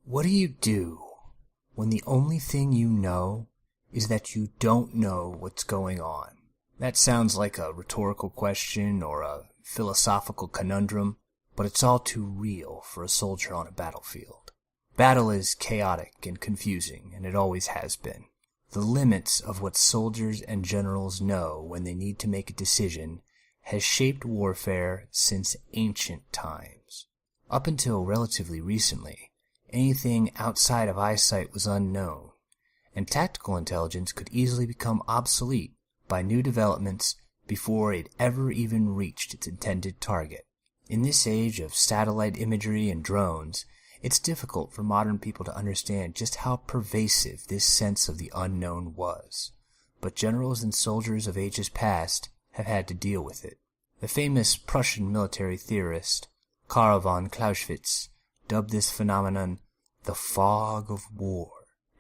What do when the only thing you know is that you don't know what's going on? That sounds like a rhetorical question or a philosophical conundrum, but it's all too real for a soldier on a battlefield. Battle is chaotic and confusing, and it always has been. The limits of what soldiers and generals know when they need to make a decision has shaped warfare since ancient times. Up until relatively recently, anything outside of eyesight was unknown, and tactical intelligence could easily become obsolete by new developments before it ever even reached its intended target. In this age of satellite imagery and drones, it's difficult for modern people to understand just how pervasive this sense of the unknown was, but generals and soldiers of ages past have had to deal with it. The famous Prussian military theorist Karl von Clausewitz dubbed this phenomenon the fog of war,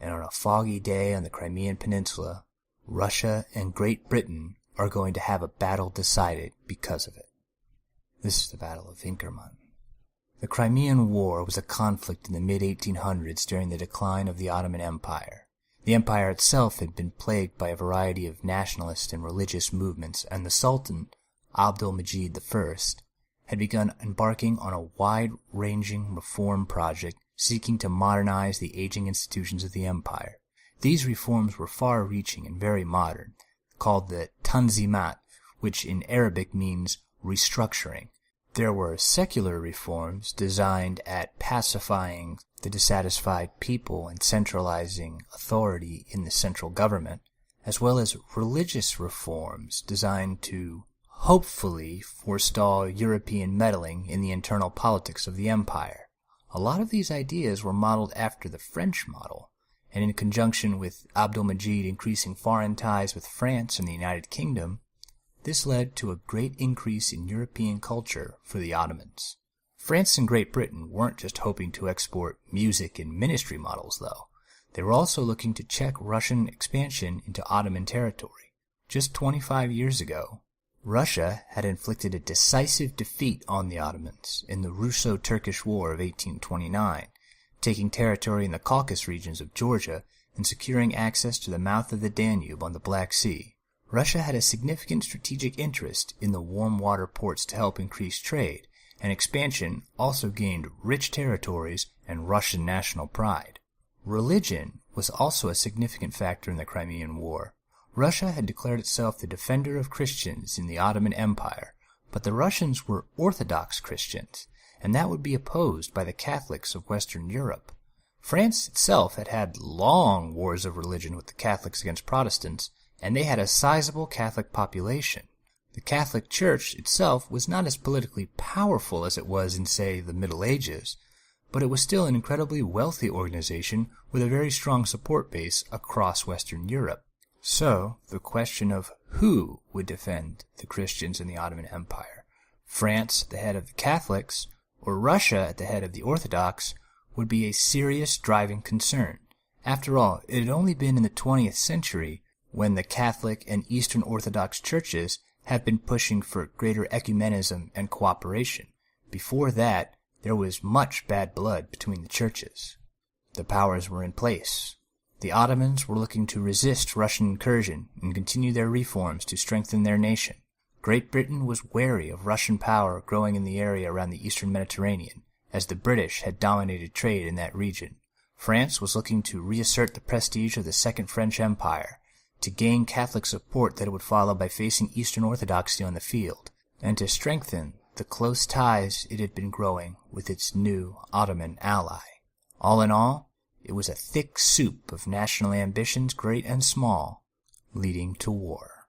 and on a foggy day on the Crimean Peninsula, Russia and Great Britain are going to have a battle decided because of it. This is the Battle of Inkerman. The Crimean War was a conflict in the mid-1800s during the decline of the Ottoman Empire. The empire itself had been plagued by a variety of nationalist and religious movements, and the Sultan, Abdul-Majid I, had begun embarking on a wide-ranging reform project seeking to modernize the aging institutions of the empire. These reforms were far-reaching and very modern, called the Tanzimat, which in Arabic means restructuring. There were secular reforms designed at pacifying the dissatisfied people and centralizing authority in the central government, as well as religious reforms designed to hopefully forestall European meddling in the internal politics of the empire. A lot of these ideas were modeled after the French model, and in conjunction with Abdul-Majid increasing foreign ties with France and the United Kingdom, this led to a great increase in European culture for the Ottomans. France and Great Britain weren't just hoping to export music and ministry models, though. They were also looking to check Russian expansion into Ottoman territory. Just 25 years ago, Russia had inflicted a decisive defeat on the Ottomans in the Russo-Turkish War of 1829, taking territory in the Caucasus regions of Georgia and securing access to the mouth of the Danube on the Black Sea. Russia had a significant strategic interest in the warm water ports to help increase trade, and expansion also gained rich territories and Russian national pride. Religion was also a significant factor in the Crimean War. Russia had declared itself the defender of Christians in the Ottoman Empire, but the Russians were Orthodox Christians, and that would be opposed by the Catholics of Western Europe. France itself had had long wars of religion with the Catholics against Protestants, and they had a sizable Catholic population. The Catholic Church itself was not as politically powerful as it was in, say, the Middle Ages, but it was still an incredibly wealthy organization with a very strong support base across Western Europe. So, the question of who would defend the Christians in the Ottoman Empire, France at the head of the Catholics, or Russia at the head of the Orthodox, would be a serious driving concern. After all, it had only been in the 20th century when the Catholic and Eastern Orthodox churches have been pushing for greater ecumenism and cooperation. Before that, there was much bad blood between the churches. The powers were in place. The Ottomans were looking to resist Russian incursion and continue their reforms to strengthen their nation. Great Britain was wary of Russian power growing in the area around the eastern Mediterranean, as the British had dominated trade in that region. France was looking to reassert the prestige of the Second French Empire, to gain Catholic support that it would follow by facing Eastern Orthodoxy on the field, and to strengthen the close ties it had been growing with its new Ottoman ally. All in all, it was a thick soup of national ambitions, great and small, leading to war.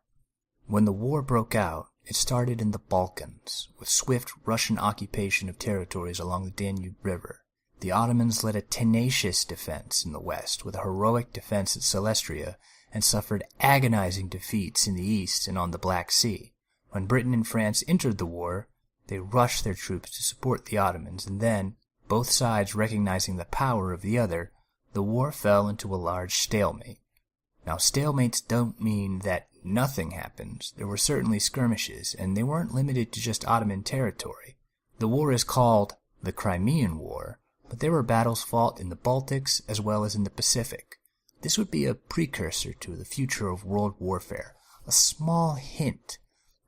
When the war broke out, it started in the Balkans, with swift Russian occupation of territories along the Danube River. The Ottomans led a tenacious defense in the west, with a heroic defense at Silistria, and suffered agonizing defeats in the east and on the Black Sea. When Britain and France entered the war, they rushed their troops to support the Ottomans, and then, both sides recognizing the power of the other, the war fell into a large stalemate. Now, stalemates don't mean that nothing happens. There were certainly skirmishes, and they weren't limited to just Ottoman territory. The war is called the Crimean War, but there were battles fought in the Baltics as well as in the Pacific. This would be a precursor to the future of world warfare, a small hint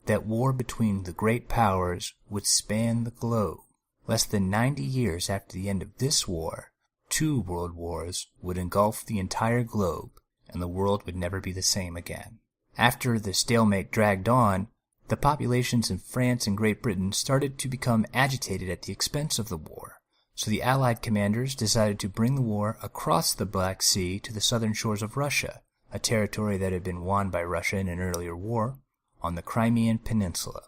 that war between the great powers would span the globe. Less than 90 years after the end of this war, 2 world wars would engulf the entire globe, and the world would never be the same again. After the stalemate dragged on, the populations in France and Great Britain started to become agitated at the expense of the war, so the Allied commanders decided to bring the war across the Black Sea to the southern shores of Russia, a territory that had been won by Russia in an earlier war, on the Crimean Peninsula.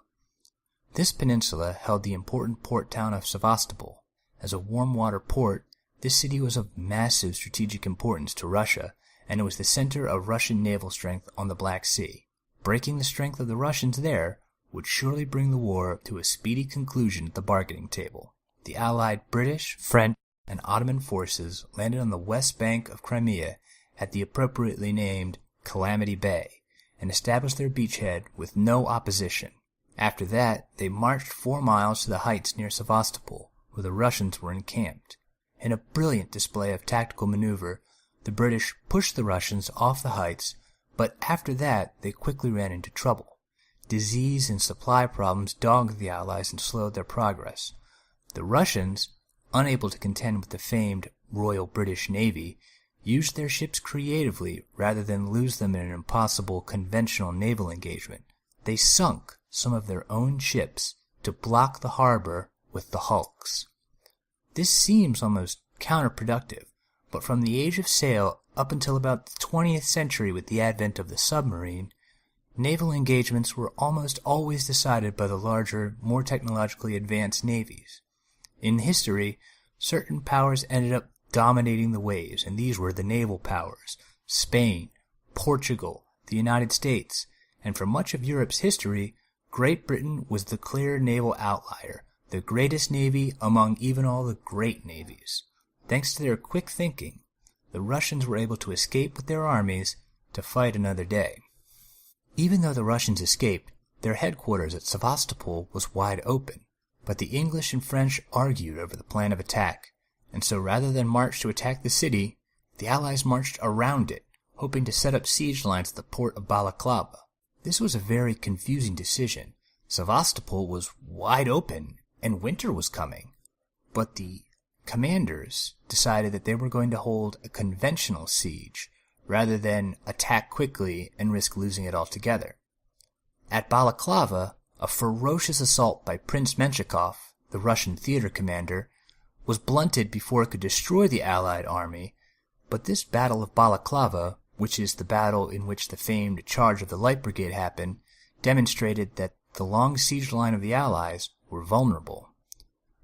This peninsula held the important port town of Sevastopol. As a warm water port, this city was of massive strategic importance to Russia, and it was the center of Russian naval strength on the Black Sea. Breaking the strength of the Russians there would surely bring the war to a speedy conclusion at the bargaining table. The Allied British, French, and Ottoman forces landed on the west bank of Crimea at the appropriately named Calamity Bay, and established their beachhead with no opposition. After that, they marched 4 miles to the heights near Sevastopol, where the Russians were encamped. In a brilliant display of tactical maneuver, the British pushed the Russians off the heights, but after that they quickly ran into trouble. Disease and supply problems dogged the Allies and slowed their progress. The Russians, unable to contend with the famed Royal British Navy, used their ships creatively rather than lose them in an impossible conventional naval engagement. They sunk some of their own ships to block the harbor with the hulks. This seems almost counterproductive, but from the age of sail up until about the 20th century with the advent of the submarine, naval engagements were almost always decided by the larger, more technologically advanced navies. In history, certain powers ended up dominating the waves, and these were the naval powers: Spain, Portugal, the United States, and for much of Europe's history, Great Britain was the clear naval outlier, the greatest navy among even all the great navies. Thanks to their quick thinking, the Russians were able to escape with their armies to fight another day. Even though the Russians escaped, their headquarters at Sevastopol was wide open, but the English and French argued over the plan of attack, and so rather than march to attack the city, the Allies marched around it, hoping to set up siege lines at the port of Balaclava. This was a very confusing decision. Sevastopol was wide open, and winter was coming, but the commanders decided that they were going to hold a conventional siege, rather than attack quickly and risk losing it altogether. At Balaclava, a ferocious assault by Prince Menshikov, the Russian theater commander, was blunted before it could destroy the Allied army, but this Battle of Balaclava, which is the battle in which the famed Charge of the Light Brigade happened, demonstrated that the long siege line of the Allies were vulnerable.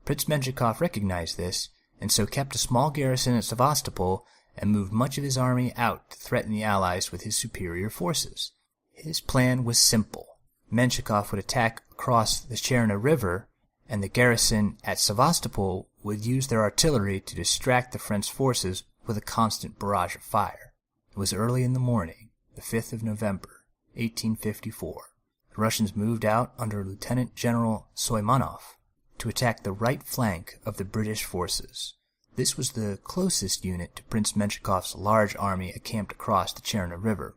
Prince Menshikov recognized this, and so kept a small garrison at Sevastopol and moved much of his army out to threaten the Allies with his superior forces. His plan was simple. Menshikov would attack across the Cherna River, and the garrison at Sevastopol would use their artillery to distract the French forces with a constant barrage of fire. It was early in the morning, the 5th of November, 1854. The Russians moved out under Lieutenant General Soimanov to attack the right flank of the British forces. This was the closest unit to Prince Menshikov's large army encamped across the Cherna River.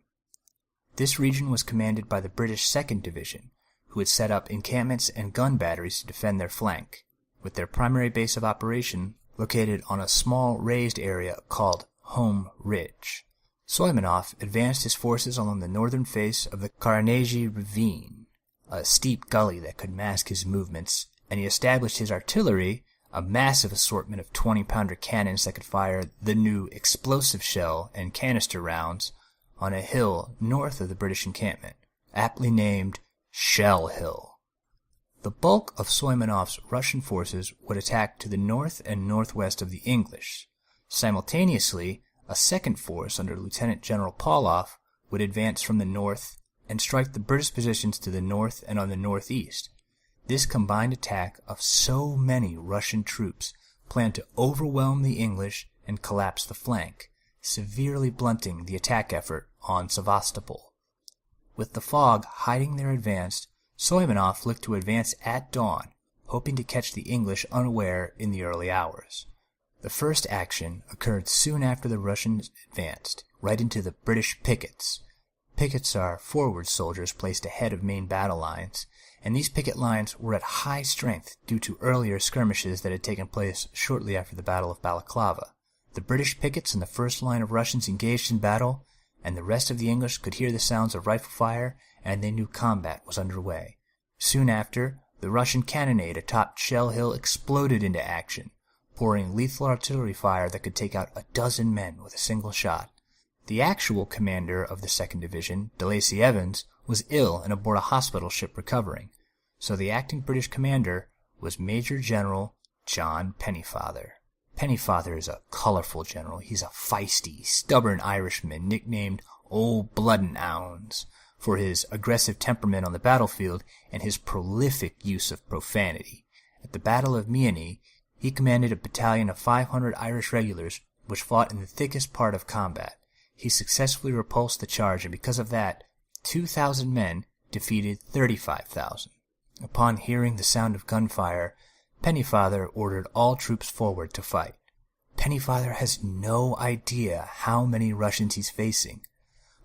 This region was commanded by the British 2nd Division, who had set up encampments and gun batteries to defend their flank, with their primary base of operation located on a small raised area called Home Ridge. Soimanov advanced his forces along the northern face of the Karanezi Ravine, a steep gully that could mask his movements, and he established his artillery, a massive assortment of 20-pounder cannons that could fire the new explosive shell and canister rounds, on a hill north of the British encampment, aptly named Shell Hill. The bulk of Soimanov's Russian forces would attack to the north and northwest of the English. Simultaneously, a second force under Lieutenant General Pauloff would advance from the north and strike the British positions to the north and on the northeast. This combined attack of so many Russian troops planned to overwhelm the English and collapse the flank, severely blunting the attack effort on Sevastopol. With the fog hiding their advance, Soimanov looked to advance at dawn, hoping to catch the English unaware in the early hours. The first action occurred soon after the Russians advanced, right into the British pickets. Pickets are forward soldiers placed ahead of main battle lines, and these picket lines were at high strength due to earlier skirmishes that had taken place shortly after the Battle of Balaclava. The British pickets and the first line of Russians engaged in battle, and the rest of the English could hear the sounds of rifle fire, and they knew combat was underway. Soon after, the Russian cannonade atop Shell Hill exploded into action, pouring lethal artillery fire that could take out a dozen men with a single shot. The actual commander of the 2nd Division, de Lacy Evans, was ill and aboard a hospital ship recovering, so the acting British commander was Major General John Pennyfather. Pennyfather is a colorful general. He's a feisty, stubborn Irishman nicknamed Old Blood and Ounds for his aggressive temperament on the battlefield and his prolific use of profanity. At the Battle of Meeanee, he commanded a battalion of 500 Irish regulars which fought in the thickest part of combat. He successfully repulsed the charge, and because of that, 2,000 men defeated 35,000. Upon hearing the sound of gunfire, Pennyfather ordered all troops forward to fight. Pennyfather has no idea how many Russians he's facing.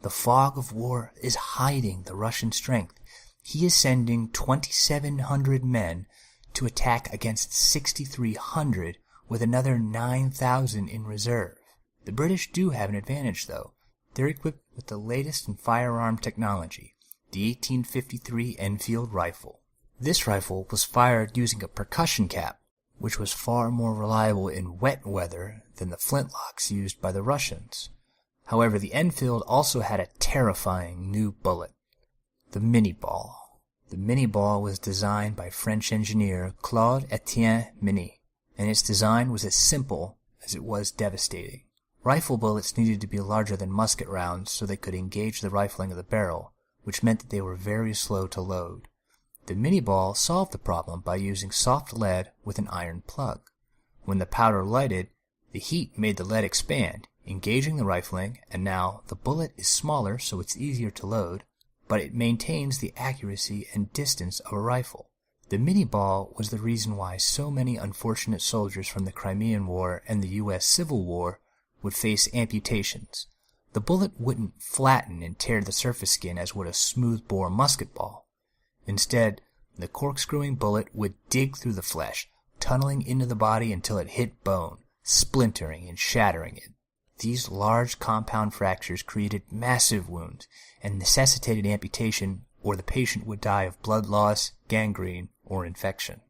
The fog of war is hiding the Russian strength. He is sending 2,700 men to attack against 6,300 with another 9,000 in reserve. The British do have an advantage, though. They're equipped with the latest in firearm technology, the 1853 Enfield rifle. This rifle was fired using a percussion cap, which was far more reliable in wet weather than the flintlocks used by the Russians. However, the Enfield also had a terrifying new bullet, the mini-ball. The mini-ball was designed by French engineer Claude Etienne Mini, and its design was as simple as it was devastating. Rifle bullets needed to be larger than musket rounds so they could engage the rifling of the barrel, which meant that they were very slow to load. The mini-ball solved the problem by using soft lead with an iron plug. When the powder lighted, the heat made the lead expand, engaging the rifling, and now the bullet is smaller so it's easier to load, but it maintains the accuracy and distance of a rifle. The mini-ball was the reason why so many unfortunate soldiers from the Crimean War and the U.S. Civil War would face amputations. The bullet wouldn't flatten and tear the surface skin as would a smooth-bore musket ball. Instead, the corkscrewing bullet would dig through the flesh, tunneling into the body until it hit bone, splintering and shattering it. These large compound fractures created massive wounds and necessitated amputation, or the patient would die of blood loss, gangrene, or infection.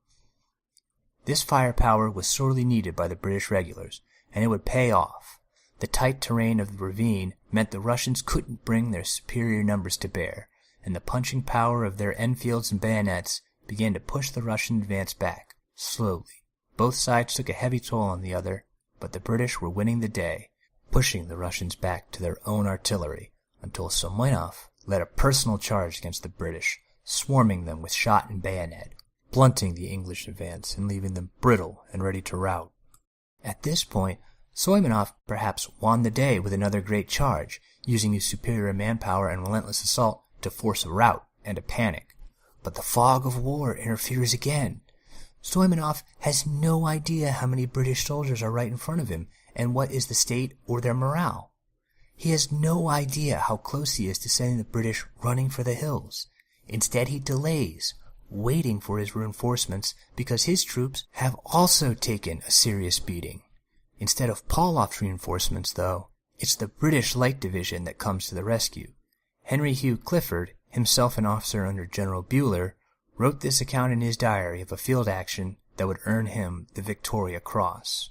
This firepower was sorely needed by the British regulars, and it would pay off. The tight terrain of the ravine meant the Russians couldn't bring their superior numbers to bear, and the punching power of their Enfields and bayonets began to push the Russian advance back, slowly. Both sides took a heavy toll on the other, but the British were winning the day, pushing the Russians back to their own artillery, until Somoinov led a personal charge against the British, swarming them with shot and bayonet, blunting the English advance and leaving them brittle and ready to rout. At this point, Soimonoff perhaps won the day with another great charge, using his superior manpower and relentless assault to force a rout and a panic. But the fog of war interferes again. Soimonoff has no idea how many British soldiers are right in front of him and what is the state or their morale. He has no idea how close he is to sending the British running for the hills. Instead, he delays, waiting for his reinforcements because his troops have also taken a serious beating. Instead of Pauloff's reinforcements, though, it's the British Light Division that comes to the rescue. Henry Hugh Clifford, himself an officer under General Buller, wrote this account in his diary of a field action that would earn him the Victoria Cross.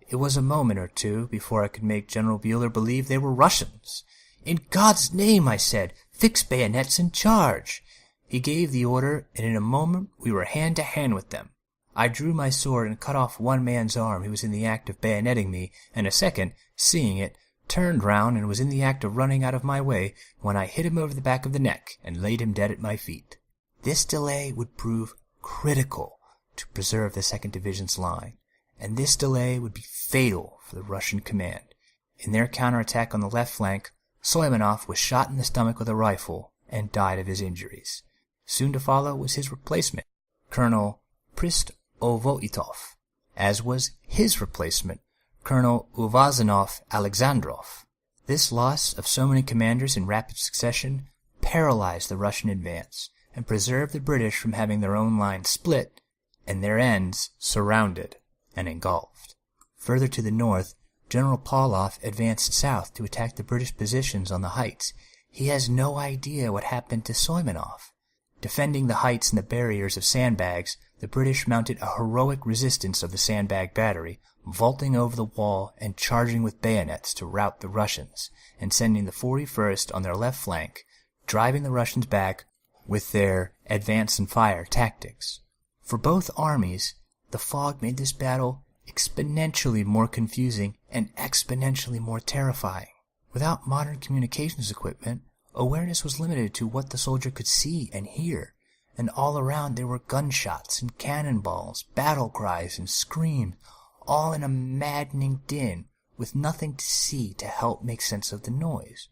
It was a moment or two before I could make General Buller believe they were Russians. "In God's name," I said, "fix bayonets and charge." He gave the order, and in a moment we were hand to hand with them. I drew my sword and cut off one man's arm who was in the act of bayoneting me, and a second, seeing it, turned round and was in the act of running out of my way when I hit him over the back of the neck and laid him dead at my feet. This delay would prove critical to preserve the 2nd Division's line, and this delay would be fatal for the Russian command. In their counterattack on the left flank, Soimonoff was shot in the stomach with a rifle and died of his injuries. Soon to follow was his replacement, Colonel Prist Ovoitov, as was his replacement, Colonel Uvazanov Alexandrov. This loss of so many commanders in rapid succession paralyzed the Russian advance and preserved the British from having their own line split and their ends surrounded and engulfed. Further to the north, General Pauloff advanced south to attack the British positions on the heights. He has no idea what happened to Soimanov. Defending the heights and the barriers of sandbags, the British mounted a heroic resistance of the sandbag battery, vaulting over the wall and charging with bayonets to rout the Russians, and sending the 41st on their left flank, driving the Russians back with their advance and fire tactics. For both armies, the fog made this battle exponentially more confusing and exponentially more terrifying. Without modern communications equipment, awareness was limited to what the soldier could see and hear, and all around there were gunshots and cannonballs, battle cries and screams, all in a maddening din, with nothing to see to help make sense of the noise.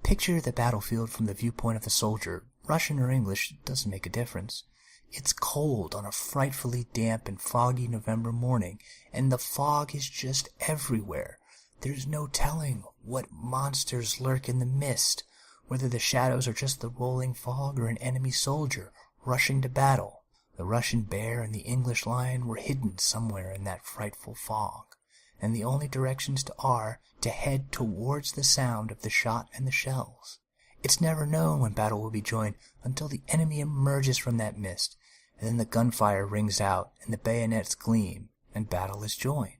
Picture the battlefield from the viewpoint of the soldier. Russian or English doesn't make a difference. It's cold on a frightfully damp and foggy November morning, and the fog is just everywhere. There's no telling what monsters lurk in the mist, whether the shadows are just the rolling fog or an enemy soldier rushing to battle. The Russian bear and the English lion were hidden somewhere in that frightful fog, and the only directions are to head towards the sound of the shot and the shells. It's never known when battle will be joined until the enemy emerges from that mist, and then the gunfire rings out and the bayonets gleam, and battle is joined.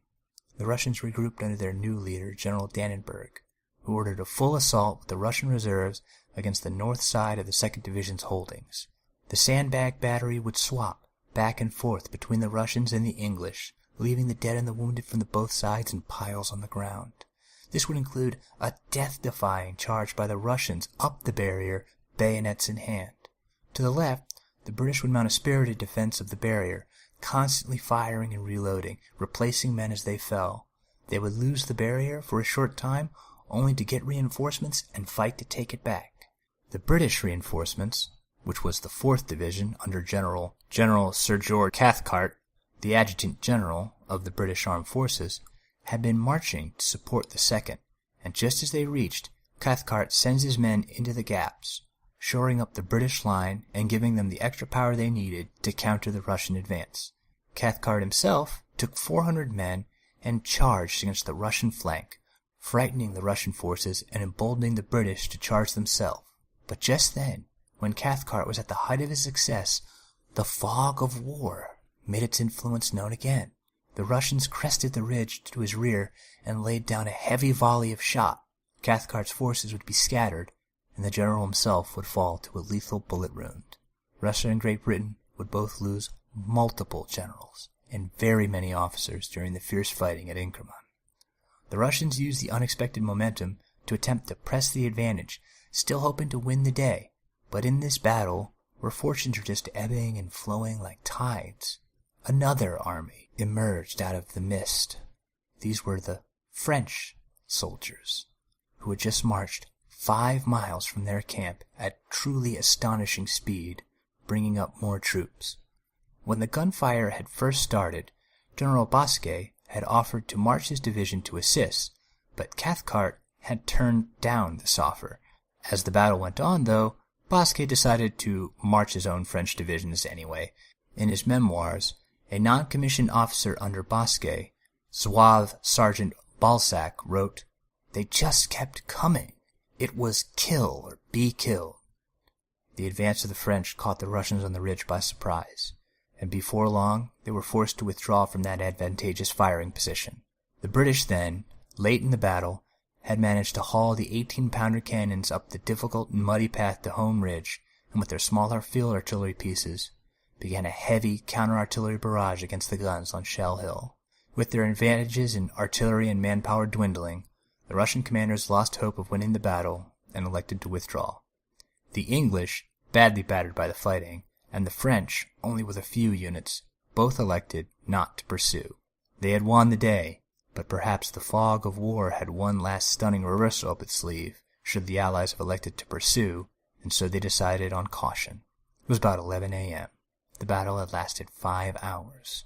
The Russians regrouped under their new leader, General Dannenberg, who ordered a full assault with the Russian reserves against the north side of the 2nd Division's holdings. The sandbag battery would swap back and forth between the Russians and the English, leaving the dead and the wounded from both sides in piles on the ground. This would include a death-defying charge by the Russians up the barrier, bayonets in hand. To the left, the British would mount a spirited defense of the barrier, constantly firing and reloading, replacing men as they fell. They would lose the barrier for a short time, only to get reinforcements and fight to take it back. The British reinforcements, which was the 4th Division under General Sir George Cathcart, the Adjutant General of the British Armed Forces, had been marching to support the 2nd, and just as they reached, Cathcart sends his men into the gaps, shoring up the British line and giving them the extra power they needed to counter the Russian advance. Cathcart himself took 400 men and charged against the Russian flank, frightening the Russian forces and emboldening the British to charge themselves. But just then, when Cathcart was at the height of his success, the fog of war made its influence known again. The Russians crested the ridge to his rear and laid down a heavy volley of shot. Cathcart's forces would be scattered, and the general himself would fall to a lethal bullet wound. Russia and Great Britain would both lose multiple generals and very many officers during the fierce fighting at Inkerman. The Russians used the unexpected momentum to attempt to press the advantage, still hoping to win the day. But in this battle, where fortunes are just ebbing and flowing like tides, another army emerged out of the mist. These were the French soldiers, who had just marched 5 miles from their camp at truly astonishing speed, bringing up more troops. When the gunfire had first started, General Bosquet had offered to march his division to assist, but Cathcart had turned down this offer. As the battle went on, though, Bosquet decided to march his own French divisions anyway. In his memoirs, a non-commissioned officer under Bosquet, Zouave Sergeant Balzac, wrote, "They just kept coming. It was kill or be killed." The advance of the French caught the Russians on the ridge by surprise, and before long they were forced to withdraw from that advantageous firing position. The British then, late in the battle, had managed to haul the 18-pounder cannons up the difficult and muddy path to Home Ridge, and with their smaller field artillery pieces, began a heavy counter-artillery barrage against the guns on Shell Hill. With their advantages in artillery and manpower dwindling, the Russian commanders lost hope of winning the battle and elected to withdraw. The English, badly battered by the fighting, and the French, only with a few units, both elected not to pursue. They had won the day, but perhaps the fog of war had one last stunning reversal up its sleeve, should the Allies have elected to pursue, and so they decided on caution. It was about 11 a.m. The battle had lasted 5 hours.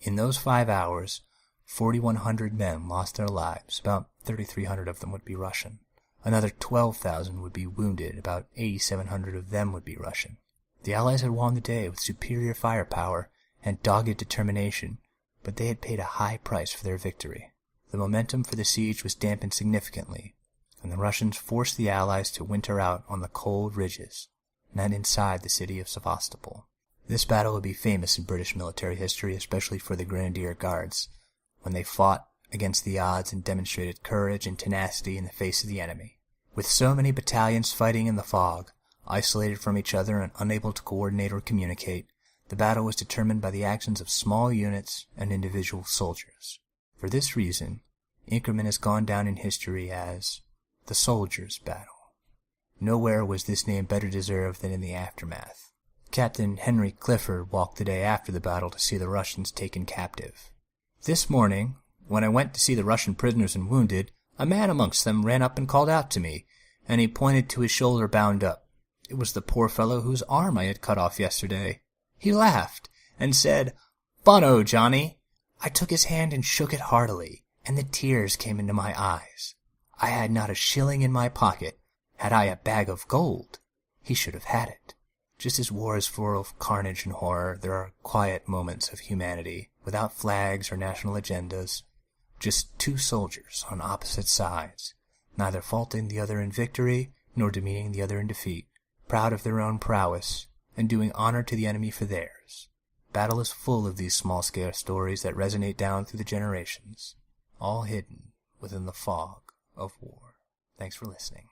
In those 5 hours, 4,100 men lost their lives. About 3,300 of them would be Russian. Another 12,000 would be wounded. About 8,700 of them would be Russian. The Allies had won the day with superior firepower and dogged determination, but they had paid a high price for their victory. The momentum for the siege was dampened significantly, and the Russians forced the Allies to winter out on the cold ridges, not inside the city of Sevastopol. This battle would be famous in British military history, especially for the Grenadier Guards, when they fought against the odds and demonstrated courage and tenacity in the face of the enemy. With so many battalions fighting in the fog, isolated from each other and unable to coordinate or communicate, the battle was determined by the actions of small units and individual soldiers. For this reason, Inkerman has gone down in history as the Soldiers' Battle. Nowhere was this name better deserved than in the aftermath. Captain Henry Clifford walked the day after the battle to see the Russians taken captive. This morning, when I went to see the Russian prisoners and wounded, a man amongst them ran up and called out to me, and he pointed to his shoulder bound up. It was the poor fellow whose arm I had cut off yesterday. He laughed, and said, "Bono, Johnny." I took his hand and shook it heartily, and the tears came into my eyes. I had not a shilling in my pocket. Had I a bag of gold, he should have had it. Just as war is full of carnage and horror, there are quiet moments of humanity, without flags or national agendas. Just two soldiers on opposite sides, neither faulting the other in victory, nor demeaning the other in defeat, proud of their own prowess, and doing honor to the enemy for theirs. Battle is full of these small-scale stories that resonate down through the generations, all hidden within the fog of war. Thanks for listening.